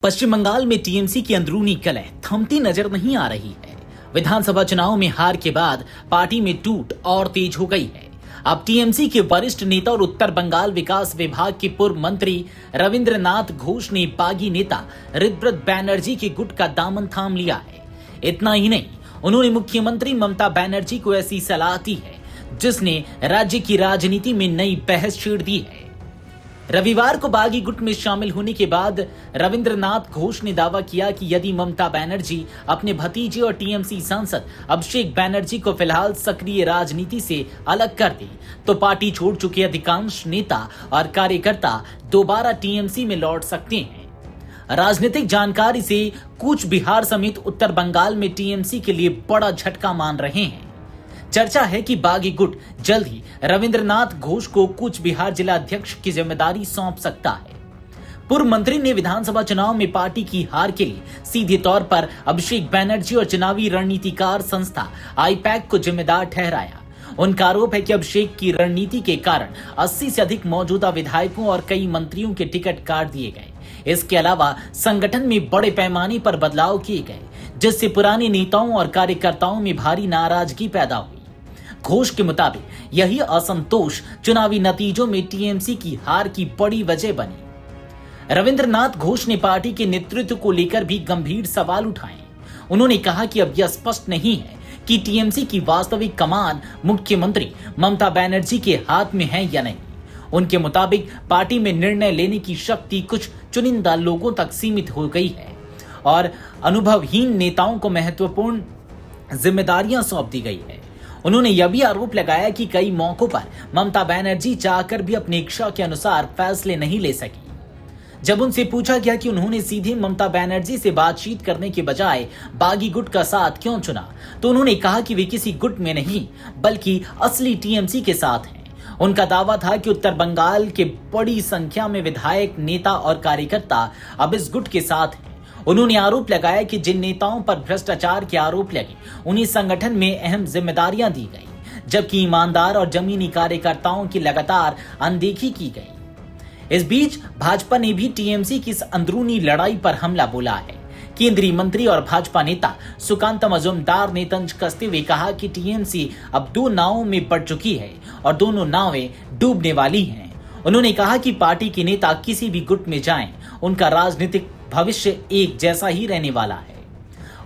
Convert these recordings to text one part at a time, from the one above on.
पश्चिम बंगाल में टीएमसी की अंदरूनी कलह थमती नजर नहीं आ रही है। विधानसभा चुनाव में हार के बाद पार्टी में टूट और तेज हो गई है। अब टीएमसी के वरिष्ठ नेता और उत्तर बंगाल विकास विभाग के पूर्व मंत्री रविंद्रनाथ घोष ने बागी नेता ऋतव्रत बैनर्जी के गुट का दामन थाम लिया है। इतना ही नहीं, उन्होंने मुख्यमंत्री ममता बनर्जी को ऐसी सलाह दी है जिसने राज्य की राजनीति में नई बहस छेड़ दी है। रविवार को बागी गुट में शामिल होने के बाद रविंद्रनाथ घोष ने दावा किया कि यदि ममता बनर्जी अपने भतीजे और टीएमसी सांसद अभिषेक बनर्जी को फिलहाल सक्रिय राजनीति से अलग कर दे तो पार्टी छोड़ चुके अधिकांश नेता और कार्यकर्ता दोबारा टीएमसी में लौट सकते हैं। राजनीतिक जानकारी से कूच बिहार समेत उत्तर बंगाल में टीएमसी के लिए बड़ा झटका मान रहे हैं। चर्चा है कि बागी गुट जल्द ही रविंद्रनाथ घोष को कूच बिहार जिला अध्यक्ष की जिम्मेदारी सौंप सकता है। पूर्व मंत्री ने विधानसभा चुनाव में पार्टी की हार के लिए सीधे तौर पर अभिषेक बनर्जी और चुनावी रणनीतिकार संस्था आईपैक को जिम्मेदार ठहराया। उनका आरोप है कि अभिषेक की रणनीति के कारण 80 से अधिक मौजूदा विधायकों और कई मंत्रियों के टिकट काट दिए गए। इसके अलावा संगठन में बड़े पैमाने पर बदलाव किए गए, जिससे पुराने नेताओं और कार्यकर्ताओं में भारी नाराजगी पैदा हुई। घोष के मुताबिक यही असंतोष चुनावी नतीजों में टीएमसी की हार की बड़ी वजह बनी। रविंद्रनाथ घोष ने पार्टी के नेतृत्व को लेकर भी गंभीर सवाल उठाए। उन्होंने कहा कि अब यह स्पष्ट नहीं है कि टीएमसी की वास्तविक कमान मुख्यमंत्री ममता बनर्जी के हाथ में है या नहीं। उनके मुताबिक पार्टी में निर्णय लेने की शक्ति कुछ चुनिंदा लोगों तक सीमित हो गई है और अनुभवहीन नेताओं को महत्वपूर्ण जिम्मेदारियां सौंप दी गई है। उन्होंने यह भी आरोप लगाया कि कई मौकों पर ममता बनर्जी चाहकर भी अपनी इच्छा के अनुसार फैसले नहीं ले सकी। जब उनसे पूछा गया कि उन्होंने सीधे ममता बनर्जी से बातचीत करने के बजाय बागी गुट का साथ क्यों चुना, तो उन्होंने कहा कि वे किसी गुट में नहीं बल्कि असली टीएमसी के साथ हैं। उनका दावा था कि उत्तर बंगाल के बड़ी संख्या में विधायक, नेता और कार्यकर्ता अब इस गुट के साथ हैं। उन्होंने आरोप लगाया कि जिन नेताओं पर भ्रष्टाचार के आरोप लगे उन्हें संगठन में अहम जिम्मेदारियां दी गई, जबकि ईमानदार और जमीनी कार्यकर्ताओं की लगातार अनदेखी की गई। इस बीच भाजपा ने भी टीएमसी की इस अंदरूनी लड़ाई पर हमला बोला है। केंद्रीय मंत्री और भाजपा नेता सुकांत मजूमदार ने तंज कसते हुए कहा कि टीएमसी अब दो नावों में बढ़ चुकी है और दोनों नावें डूबने वाली हैं। उन्होंने कहा कि पार्टी के नेता किसी भी गुट में जाएं, उनका राजनीतिक भविष्य एक जैसा ही रहने वाला है।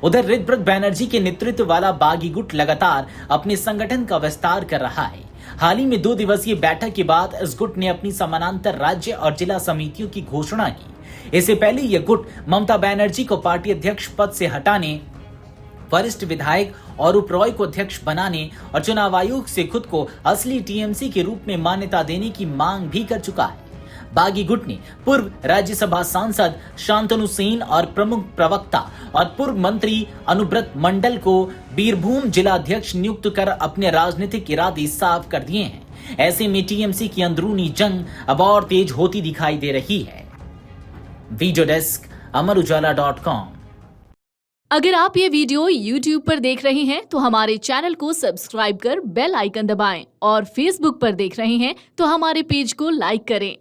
उधर ऋतव्रत बैनर्जी के नेतृत्व वाला बागी गुट लगातार अपने संगठन का विस्तार कर रहा है। हाल ही में 2 दिवसीय बैठक के बाद इस गुट ने अपनी समानांतर राज्य और जिला समितियों की घोषणा की। इससे पहले यह गुट ममता बनर्जी को पार्टी अध्यक्ष पद से हटाने, वरिष्ठ विधायक अरूप रॉय को अध्यक्ष बनाने और चुनाव आयोग से खुद को असली टीएमसी के रूप में मान्यता देने की मांग भी कर चुका है। बागी गुट ने पूर्व राज्यसभा सांसद शांतनु सेन और प्रमुख प्रवक्ता और पूर्व मंत्री अनुब्रत मंडल को बीरभूम जिला अध्यक्ष नियुक्त कर अपने राजनीतिक इरादे साफ कर दिए हैं। ऐसे में टीएमसी की अंदरूनी जंग अब और तेज होती दिखाई दे रही है। वीडियो डेस्क अमरउजाला.com। अगर आप ये वीडियो YouTube पर देख रहे हैं तो हमारे चैनल को सब्सक्राइब कर बेल आइकन दबाएं और Facebook पर देख रहे हैं तो हमारे पेज को लाइक करें।